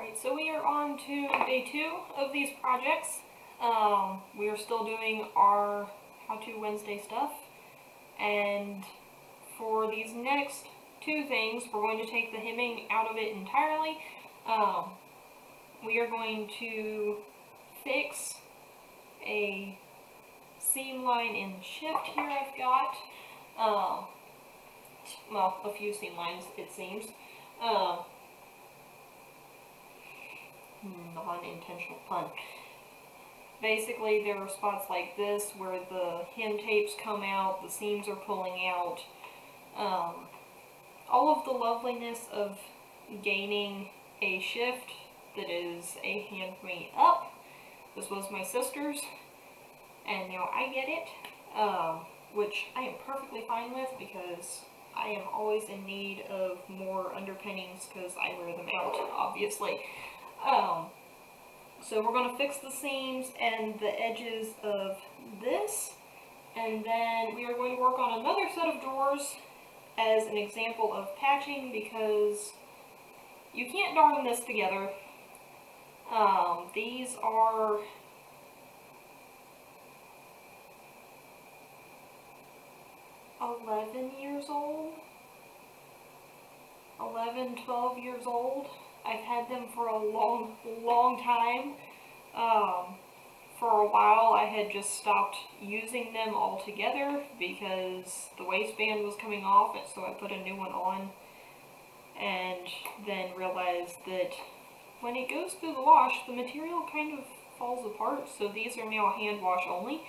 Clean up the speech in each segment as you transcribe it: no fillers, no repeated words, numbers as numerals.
Alright, so we are on to day 2 of these projects. We are still doing our How To Wednesday stuff, and for these next 2 things, we're going to take the hemming out of it entirely. We are going to fix a seam line in the shift here I've got. Well, a few seam lines, it seems. Non-intentional pun. Basically, there are spots like this where the hem tapes come out, the seams are pulling out. All of the loveliness of gaining a shift that is a hand-made up. This was my sister's, and now I get it, which I am perfectly fine with because I am always in need of more underpinnings because I wear them out, obviously. So we're going to fix the seams and the edges of this, and then we are going to work on another set of drawers as an example of patching because you can't darn this together. These are years old, 11, 12 years old. I've had them for a long time. For a while I had just stopped using them altogether because the waistband was coming off, and so I put a new one on, and then realized that when it goes through the wash, the material kind of falls apart, so these are now hand wash only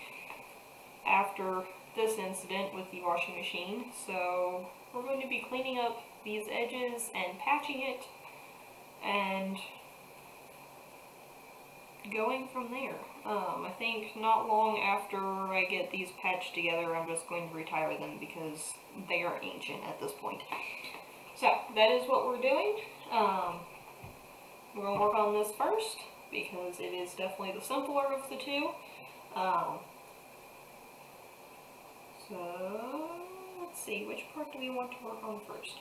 after this incident with the washing machine. So we're going to be cleaning up these edges and patching it and going from there. I think not long after I get these patched together, I'm just going to retire them because they are ancient at this point. So that is what we're doing. We're going to work on this first because it is definitely the simpler of the two. So let's see, which part do we want to work on first?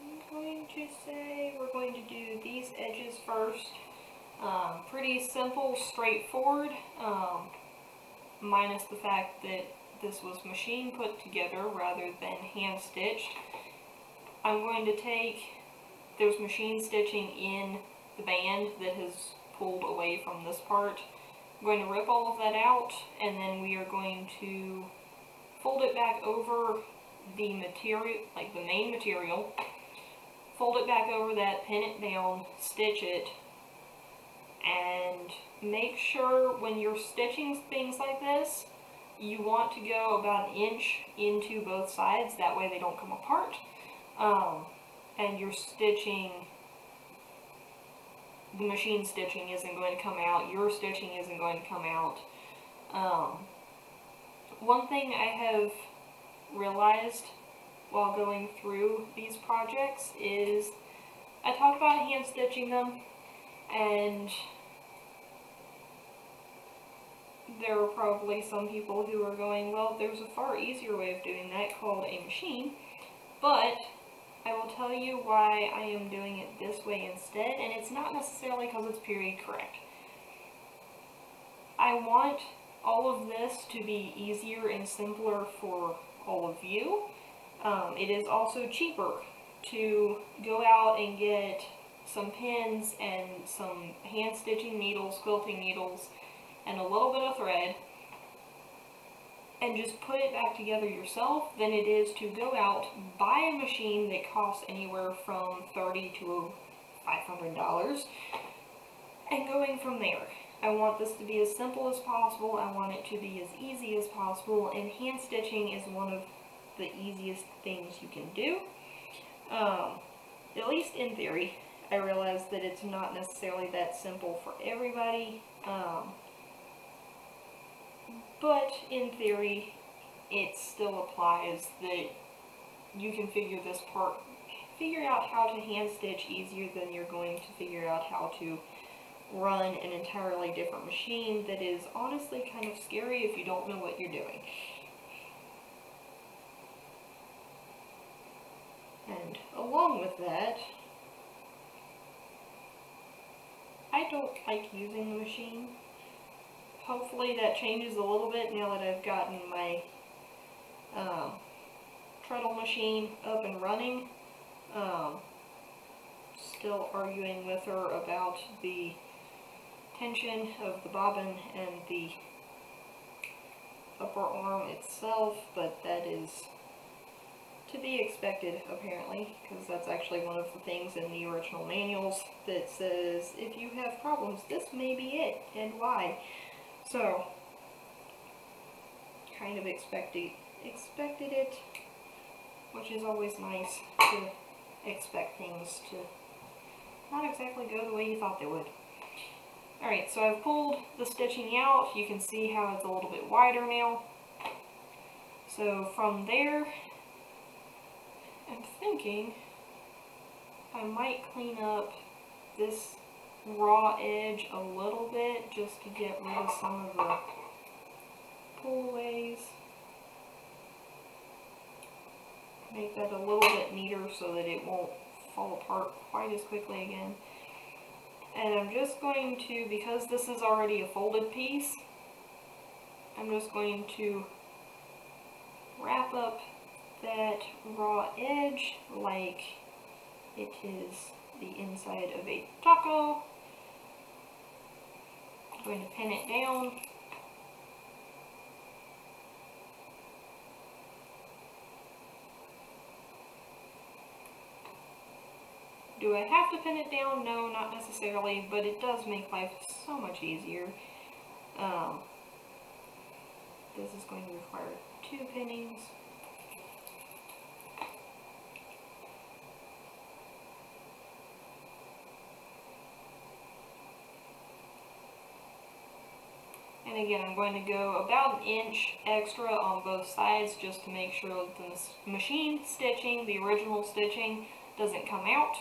I'm going to say we're going to do these edges first. Pretty simple, straightforward, minus the fact that this was machine put together rather than hand stitched. I'm going to take, there's machine stitching in the band that has pulled away from this part. I'm going to rip all of that out, and then we are going to fold it back over the material, like the main material, fold it back over that, pin it down, stitch it, and make sure when you're stitching things like this, you want to go about an inch into both sides, that way they don't come apart, and you're stitching, the machine stitching isn't going to come out, your stitching isn't going to come out. One thing I have realized while going through these projects is I talk about hand stitching them, and there are probably some people who are going, well, there's a far easier way of doing that called a machine, but I will tell you why I am doing it this way instead, and it's not necessarily because it's period correct. I want all of this to be easier and simpler for all of you. It is also cheaper to go out and get some pins and some hand stitching needles, quilting needles, and a little bit of thread, and just put it back together yourself than it is to go out, buy a machine that costs anywhere from $30 to $500, and going from there. I want this to be as simple as possible, I want it to be as easy as possible, and hand stitching is one of the easiest things you can do. At least in theory. I realize that it's not necessarily that simple for everybody, but in theory it still applies that you can figure out how to hand stitch easier than you're going to figure out how to run an entirely different machine that is honestly kind of scary if you don't know what you're doing. with that. I don't like using the machine. Hopefully that changes a little bit now that I've gotten my treadle machine up and running. Still arguing with her about the tension of the bobbin and the upper arm itself, but that is to be expected apparently, because that's actually one of the things in the original manuals that says if you have problems, this may be it, and why. So, kind of expected it, which is always nice to expect things to not exactly go the way you thought they would. Alright, so I've pulled the stitching out. You can see how it's a little bit wider now. So from there, I'm thinking I might clean up this raw edge a little bit just to get rid of some of the pullaways. Make that a little bit neater so that it won't fall apart quite as quickly again. And I'm just going to, because this is already a folded piece, I'm just going to wrap up that raw edge like it is the inside of a taco. I'm going to pin it down. Do I have to pin it down? No, not necessarily, but it does make life so much easier. This is going to require 2 pinnings. And again, I'm going to go about 1 inch extra on both sides just to make sure that the machine stitching, the original stitching, doesn't come out,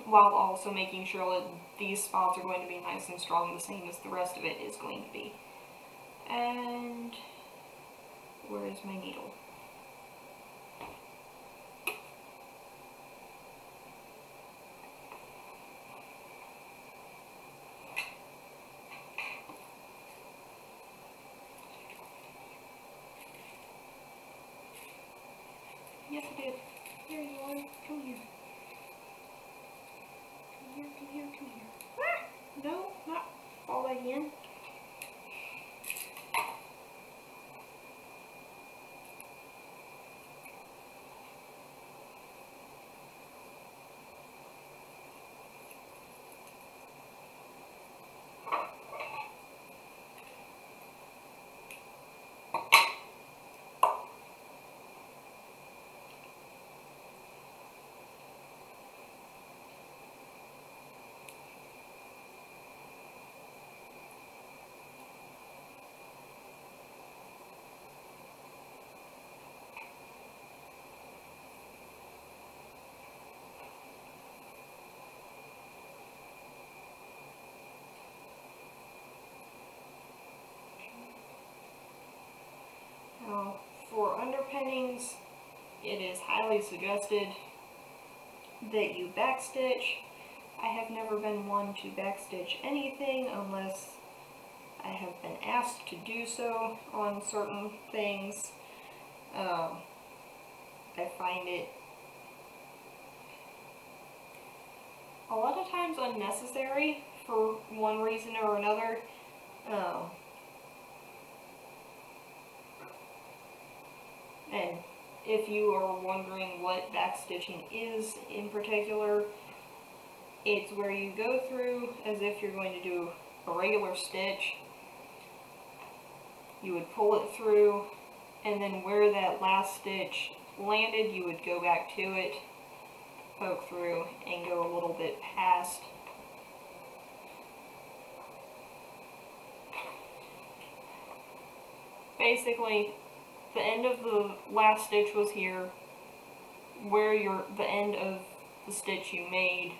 while also making sure that these spots are going to be nice and strong, the same as the rest of it is going to be. And where is my needle? Yes, I did. Here you are. Come here. Come here, come here, come here. Ah! No, not fall again. For underpinnings, it is highly suggested that you backstitch. I have never been one to backstitch anything unless I have been asked to do so on certain things. I find it a lot of times unnecessary for one reason or another. And if you are wondering what backstitching is in particular, it's where you go through as if you're going to do a regular stitch. You would pull it through, and then where that last stitch landed, you would go back to it, poke through, and go a little bit past. Basically, the end of the last stitch was here, where the end of the stitch you made,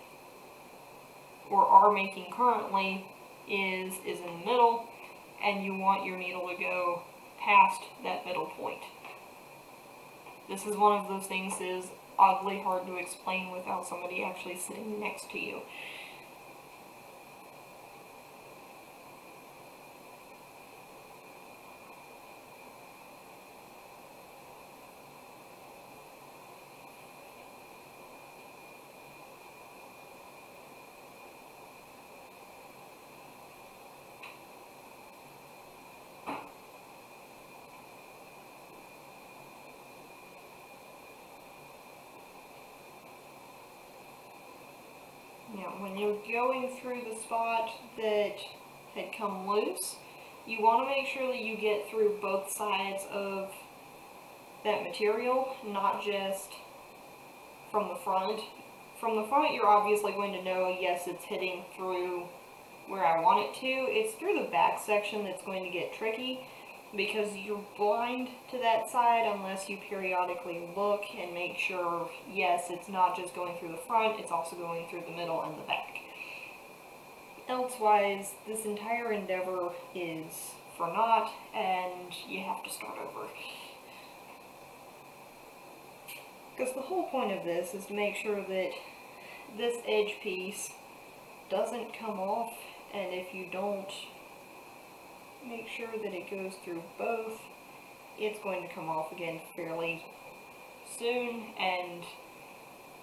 or are making currently, is in the middle, and you want your needle to go past that middle point. This is one of those things is oddly hard to explain without somebody actually sitting next to you. Now, when you're going through the spot that had come loose, you want to make sure that you get through both sides of that material, not just from the front. From the front, you're obviously going to know, yes, it's hitting through where I want it to. It's through the back section that's going to get tricky, because you're blind to that side unless you periodically look and make sure, yes, it's not just going through the front, it's also going through the middle and the back. Elsewise, this entire endeavor is for naught, and you have to start over. Because the whole point of this is to make sure that this edge piece doesn't come off, and if you don't make sure that it goes through both, it's going to come off again fairly soon, and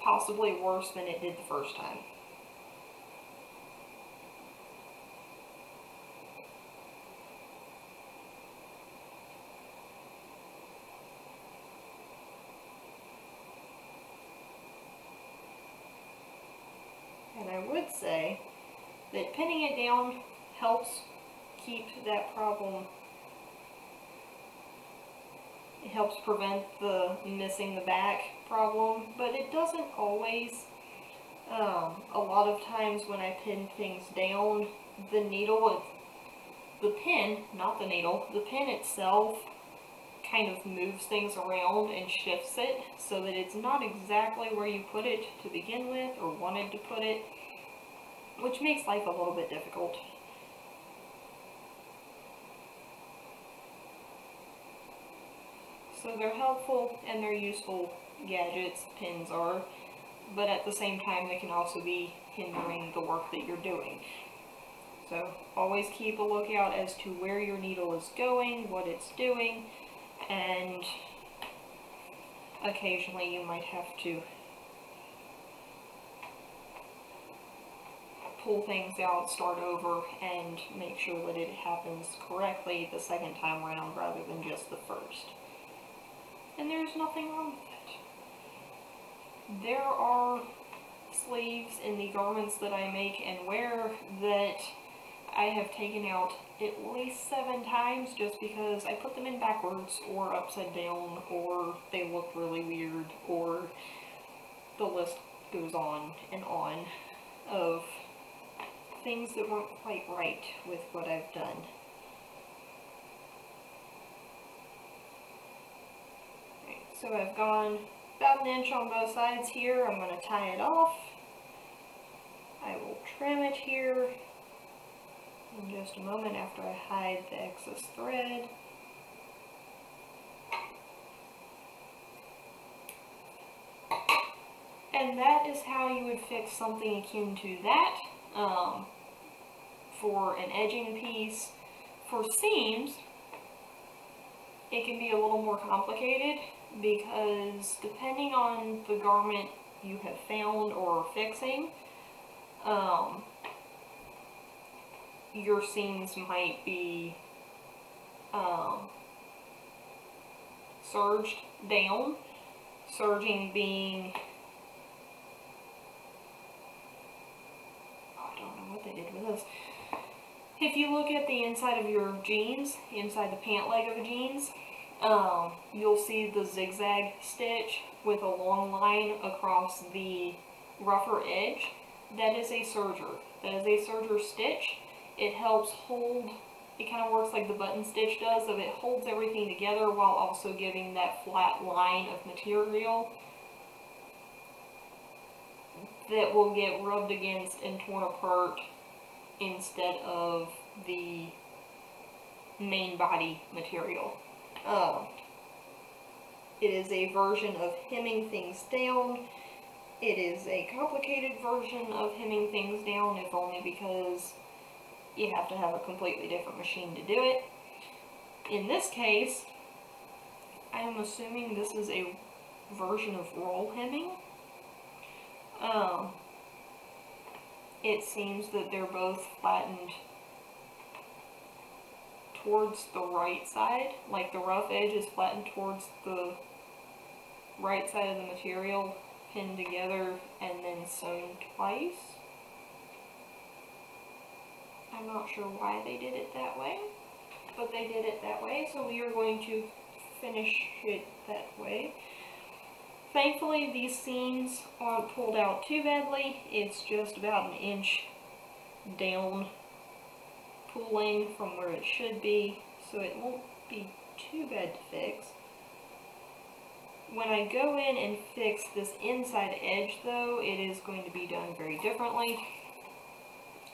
possibly worse than it did the first time. And I would say that pinning it down helps keep that problem. It helps prevent the missing the back problem, but it doesn't always. A lot of times when I pin things down, the needle, the pin, not the needle, the pin itself kind of moves things around and shifts it so that it's not exactly where you put it to begin with or wanted to put it, which makes life a little bit difficult. So they're helpful and they're useful gadgets, pins are, but at the same time they can also be hindering the work that you're doing. So always keep a lookout as to where your needle is going, what it's doing, and occasionally you might have to pull things out, start over, and make sure that it happens correctly the second time around rather than just the first. And there's nothing wrong with it. There are sleeves in the garments that I make and wear that I have taken out at least 7 times just because I put them in backwards or upside down, or they look really weird, or the list goes on and on of things that weren't quite right with what I've done. So I've gone about 1 inch on both sides here. I'm going to tie it off. I will trim it here in just a moment after I hide the excess thread. And that is how you would fix something akin to that for an edging piece. For seams, it can be a little more complicated, because depending on the garment you have found or fixing, your seams might be serged down, serging being, I don't know what they did with this. If you look at the inside of your jeans, inside the pant leg of the jeans, you'll see the zigzag stitch with a long line across the rougher edge. That is a serger. That is a serger stitch. It helps hold, it kind of works like the button stitch does, so it holds everything together while also giving that flat line of material that will get rubbed against and torn apart instead of the main body material. It is a version of hemming things down. It is a complicated version of hemming things down, if only because you have to have a completely different machine to do it. In this case, I am assuming this is a version of roll hemming. It seems that they're both flattened towards the right side, like the rough edge is flattened towards the right side of the material, pinned together and then sewn twice. I'm not sure why they did it that way, but they did it that way, so we are going to finish it that way. Thankfully, these seams aren't pulled out too badly. It's just about an inch down pulling from where it should be, so it won't be too bad to fix. When I go in and fix this inside edge, though, it is going to be done very differently.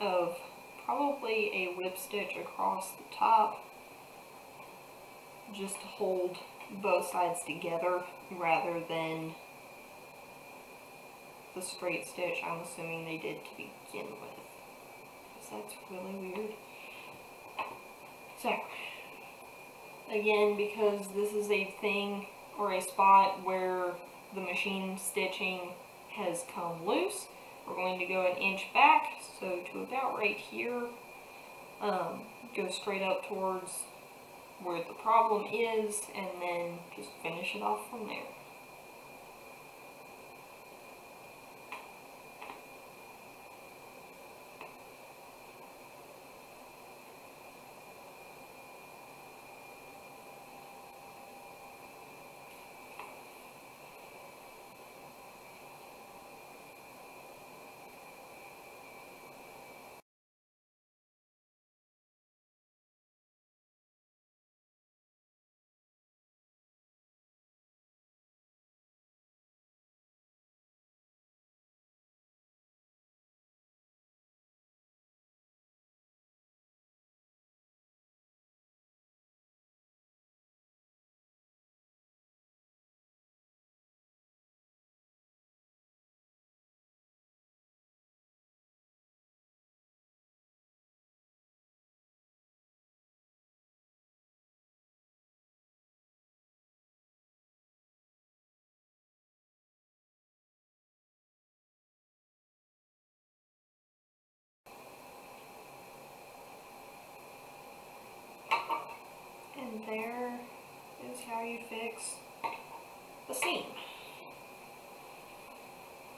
Of probably a whip stitch across the top, just to hold both sides together rather than the straight stitch I'm assuming they did to begin with. Because that's really weird. So, again, because this is a thing or a spot where the machine stitching has come loose, we're going to go an inch back, so to about right here, go straight up towards where the problem is, and then just finish it off from there. And there is how you fix the seam.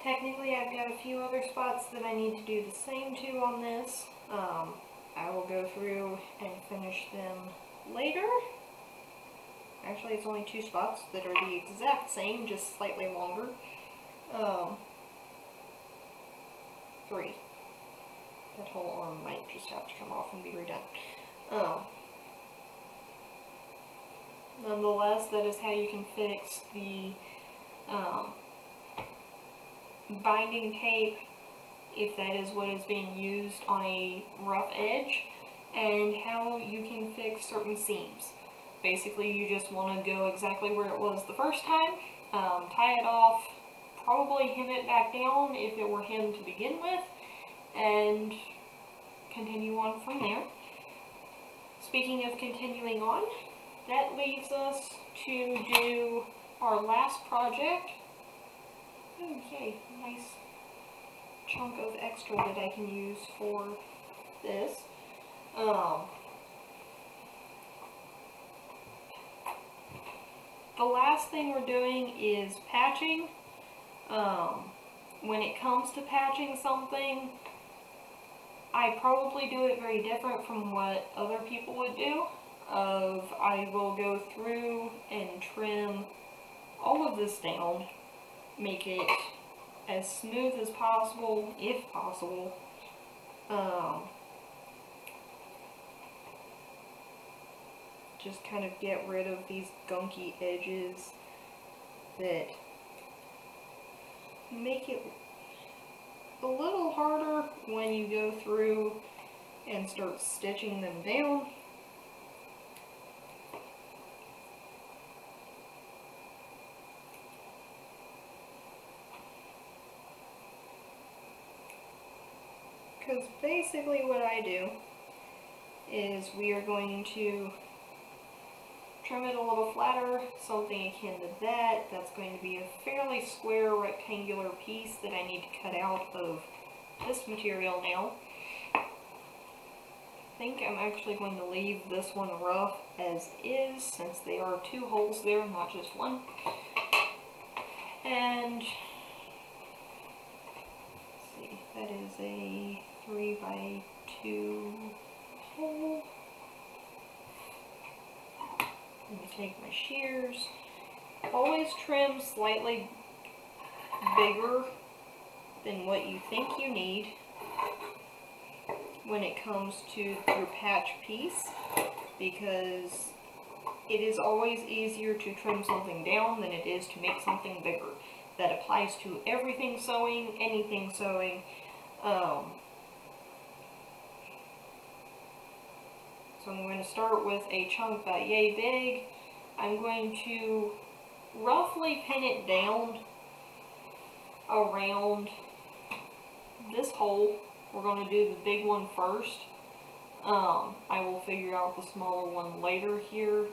Technically, I've got a few other spots that I need to do the same to on this. I will go through and finish them later. Actually, it's only 2 spots that are the exact same, just slightly longer. 3. That whole arm might just have to come off and be redone. Nonetheless, that is how you can fix the binding tape, if that is what is being used on a rough edge, and how you can fix certain seams. Basically, you just want to go exactly where it was the first time, tie it off, probably hem it back down if it were hemmed to begin with, and continue on from there. Speaking of continuing on, that leaves us to do our last project. Okay, nice chunk of extra that I can use for this. The last thing we're doing is patching. When it comes to patching something, I probably do it very different from what other people would do. I will go through and trim all of this down, make it as smooth as possible, if possible. Just kind of get rid of these gunky edges that make it a little harder when you go through and start stitching them down. because basically what I do is we are going to trim it a little flatter, something akin to that. That's going to be a fairly square rectangular piece that I need to cut out of this material now. I think I'm actually going to leave this one rough as is, since there are 2 holes there, not just one. And let's see, that is a 3x2 hole. I'm going to take my shears. Always trim slightly bigger than what you think you need when it comes to your patch piece, because it is always easier to trim something down than it is to make something bigger. That applies to everything sewing, anything sewing. So I'm going to start with a chunk about yay big. I'm going to roughly pin it down around this hole. We're going to do the big one first. I will figure out the smaller one later here.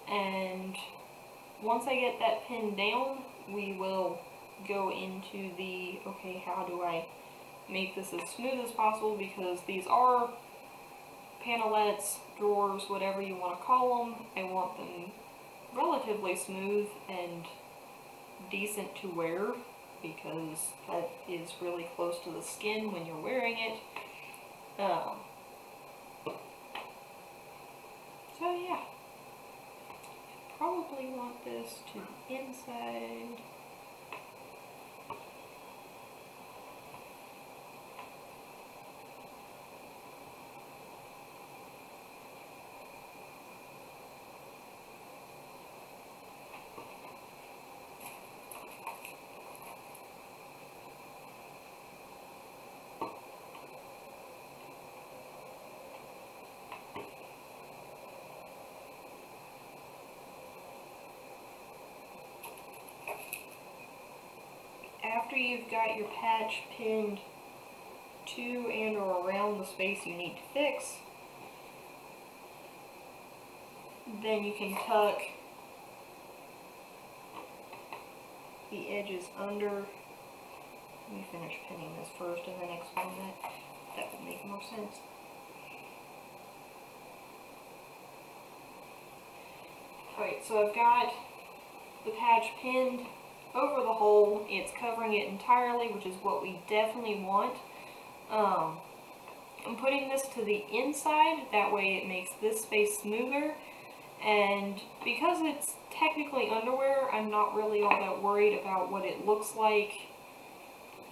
And once I get that pinned down, we will go into the, okay, how do I make this as smooth as possible, because these are panelettes, drawers, whatever you want to call them. I want them relatively smooth and decent to wear, because that is really close to the skin when you're wearing it. So yeah, probably want this to the inside. After you've got your patch pinned to and or around the space you need to fix, then you can tuck the edges under. Let me finish pinning this first and then explain that. That would make more sense. Alright, so I've got the patch pinned over the hole. It's covering it entirely, which is what we definitely want. I'm putting this to the inside, that way it makes this space smoother, and because it's technically underwear, I'm not really all that worried about what it looks like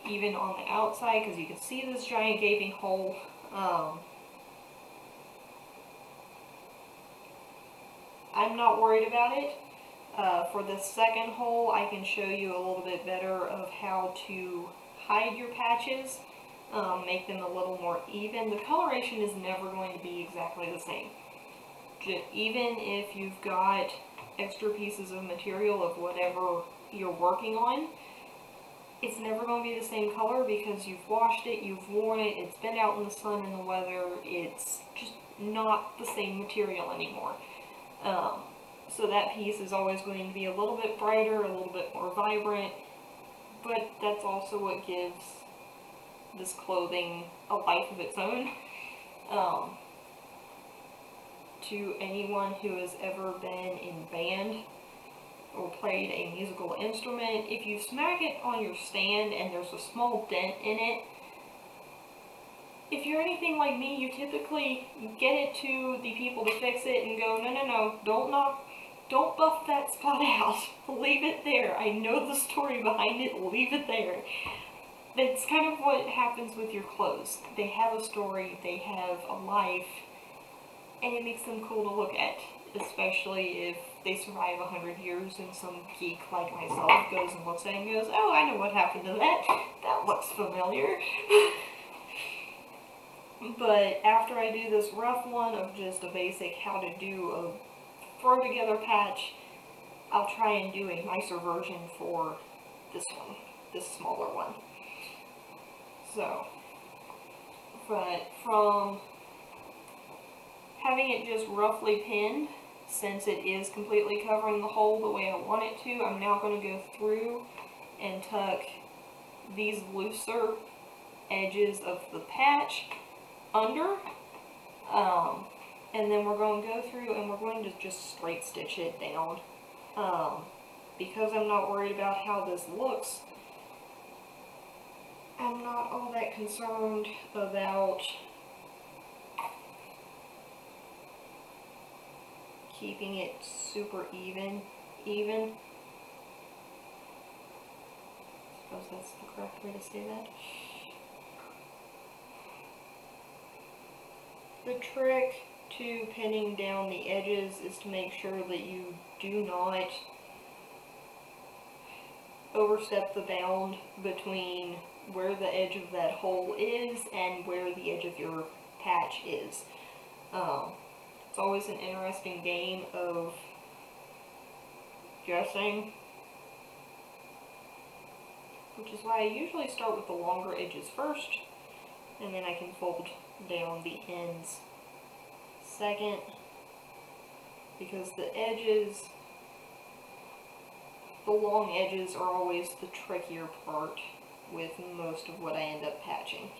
even on the outside, because you can see this giant gaping hole. I'm not worried about it. For the second hole, I can show you a little bit better of how to hide your patches, make them a little more even. The coloration is never going to be exactly the same. Even if you've got extra pieces of material of whatever you're working on, it's never going to be the same color, because you've washed it, you've worn it, it's been out in the sun and the weather, it's just not the same material anymore. So that piece is always going to be a little bit brighter, a little bit more vibrant, but that's also what gives this clothing a life of its own. To anyone who has ever been in band or played a musical instrument, if you smack it on your stand and there's a small dent in it, if you're anything like me, you typically get it to the people to fix it and go, no, no, no, don't buff that spot out. Leave it there. I know the story behind it. Leave it there. That's kind of what happens with your clothes. They have a story. They have a life. And it makes them cool to look at. Especially if they survive 100 years and some geek like myself goes and looks at it and goes, oh, I know what happened to that. That looks familiar. But after I do this rough one of just a basic how to do a throw together patch, I'll try and do a nicer version for this one, this smaller one. So, but from having it just roughly pinned, since it is completely covering the hole the way I want it to, I'm now going to go through and tuck these looser edges of the patch under, and then we're going to go through and we're going to just straight stitch it down. Because I'm not worried about how this looks, I'm not all that concerned about keeping it super even. I suppose that's the correct way to say that. The trick to pinning down the edges is to make sure that you do not overstep the bound between where the edge of that hole is and where the edge of your patch is. It's always an interesting game of guessing, which is why I usually start with the longer edges first, and then I can fold down the ends second, because the long edges are always the trickier part with most of what I end up patching.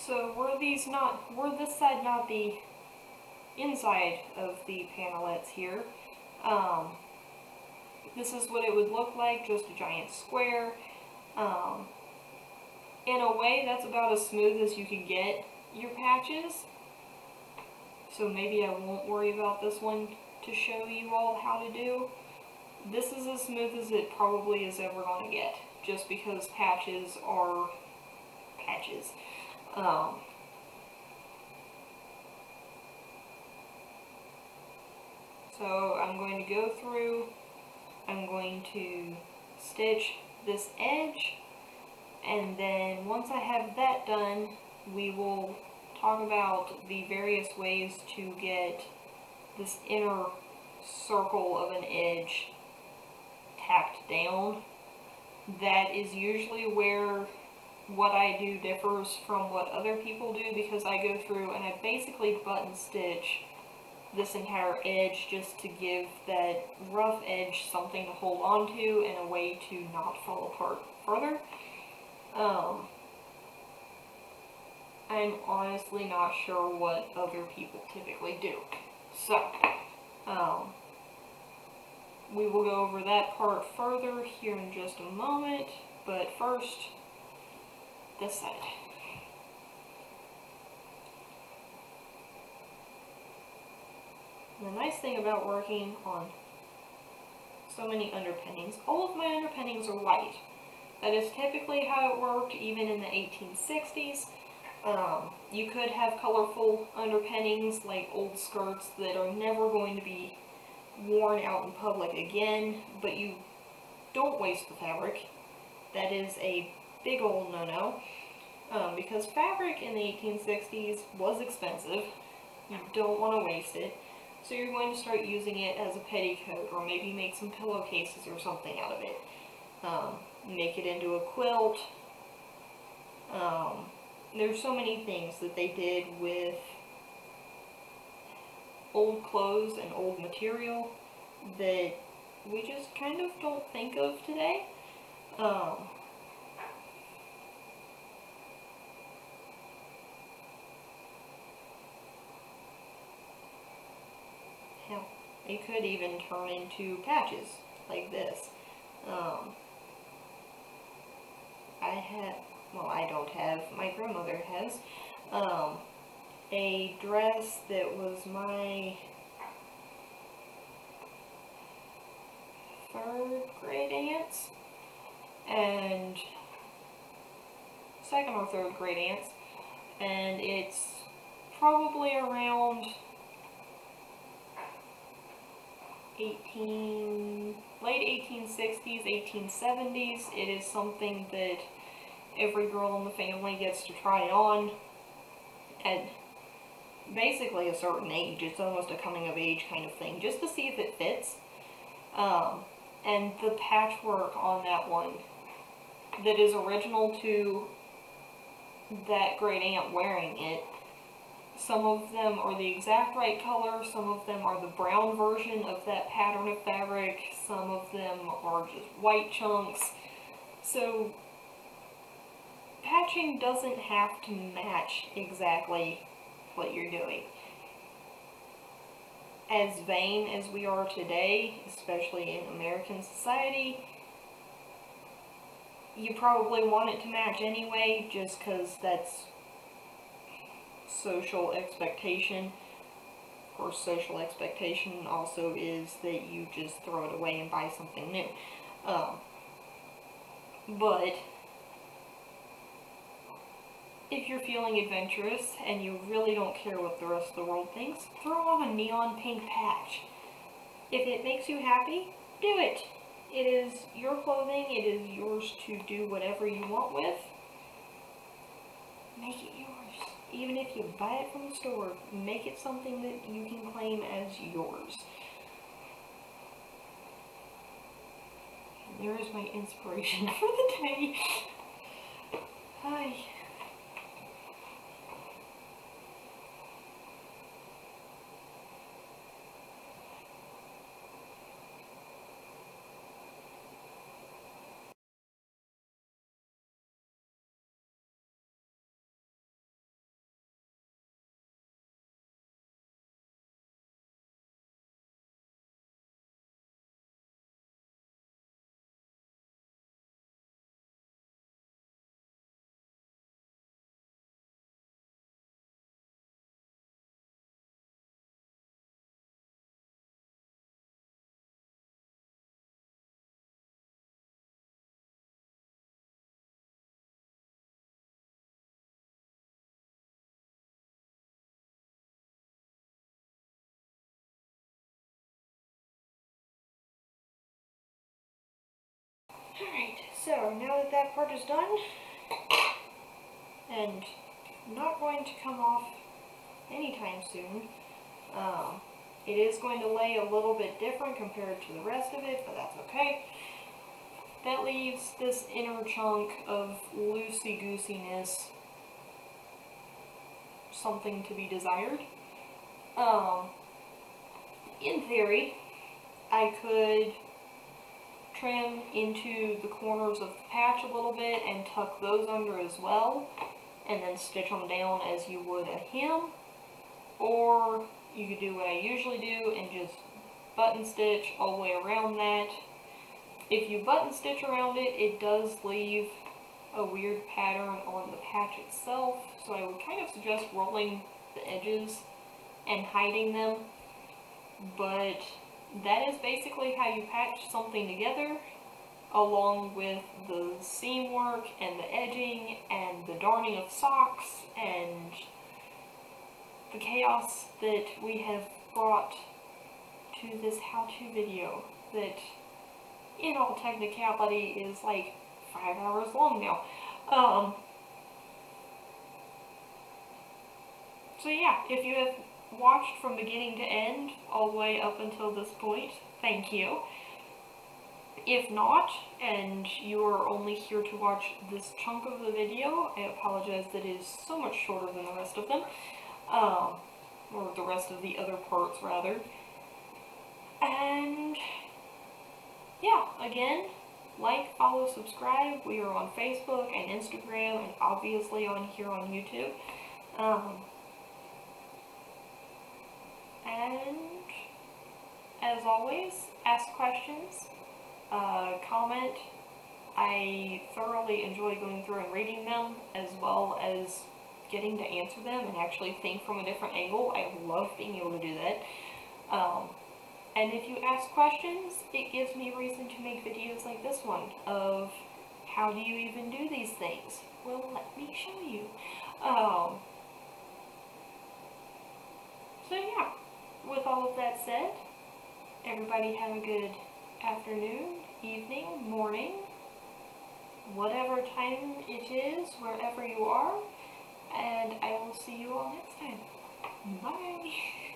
So were this side not the inside of the panelettes here, this is what it would look like, just a giant square. In a way, that's about as smooth as you can get your patches. So maybe I won't worry about this one to show you all how to do. This is as smooth as it probably is ever going to get, just because patches are patches. So I'm going to go through, I'm going to stitch this edge, and then once I have that done, we will talk about the various ways to get this inner circle of an edge tacked down. That is usually where what I do differs from what other people do, because I go through and I basically button stitch this entire edge just to give that rough edge something to hold on to and a way to not fall apart further. I'm honestly not sure what other people typically do. So, we will go over that part further here in just a moment, but first, this side. The nice thing about working on so many underpinnings, all of my underpinnings are white. That is typically how it worked even in the 1860s. You could have colorful underpinnings like old skirts that are never going to be worn out in public again, but you don't waste the fabric. That is a big old no-no, because fabric in the 1860s was expensive. You don't want to waste it. So you're going to start using it as a petticoat, or maybe make some pillowcases or something out of it. Make it into a quilt. There's so many things that they did with old clothes and old material that we just kind of don't think of today. it could even turn into patches like this. I don't have, my grandmother has, a dress that was my 3rd grade aunt's, and 2nd or 3rd grade aunt's, and it's probably around late 1860s, 1870s. It is something that every girl in the family gets to try on at basically a certain age. It's almost a coming of age kind of thing, just to see if it fits. And the patchwork on that one that is original to that great aunt wearing it, some of them are the exact right color, some of them are the brown version of that pattern of fabric, some of them are just white chunks. So patching doesn't have to match exactly what you're doing. As vain as we are today, especially in American society, you probably want it to match anyway, just because that's social expectation. Of course, social expectation also is that you just throw it away and buy something new. But if you're feeling adventurous and you really don't care what the rest of the world thinks, throw on a neon pink patch. If it makes you happy, do it. It is your clothing, it is yours to do whatever you want with. Make it yours. Even if you buy it from the store, make it something that you can claim as yours. And there is my inspiration for the day. Hi. Alright, so now that that part is done, and not going to come off anytime soon, it is going to lay a little bit different compared to the rest of it, but that's okay. That leaves this inner chunk of loosey-goosiness, something to be desired. In theory, I could trim into the corners of the patch a little bit and tuck those under as well, and then stitch them down as you would a hem, or you could do what I usually do and just button stitch all the way around that. If you button stitch around it, it does leave a weird pattern on the patch itself, so I would kind of suggest rolling the edges and hiding them, but that is basically how you patch something together, along with the seam work and the edging and the darning of socks and the chaos that we have brought to this how-to video that, in all technicality, is like 5 hours long now. So yeah, if you have watched from beginning to end, all the way up until this point, thank you. If not, and you are only here to watch this chunk of the video, I apologize that it is so much shorter than the rest of them. Or the rest of the other parts, rather. And yeah, again, like, follow, subscribe. We are on Facebook and Instagram, and obviously on here on YouTube. And as always, ask questions, comment. I thoroughly enjoy going through and reading them, as well as getting to answer them and actually think from a different angle. I love being able to do that. And if you ask questions, it gives me reason to make videos like this one of how do you even do these things? Well, let me show you. So yeah, with all of that said, everybody have a good afternoon, evening, morning, whatever time it is, wherever you are, and I will see you all next time. Bye!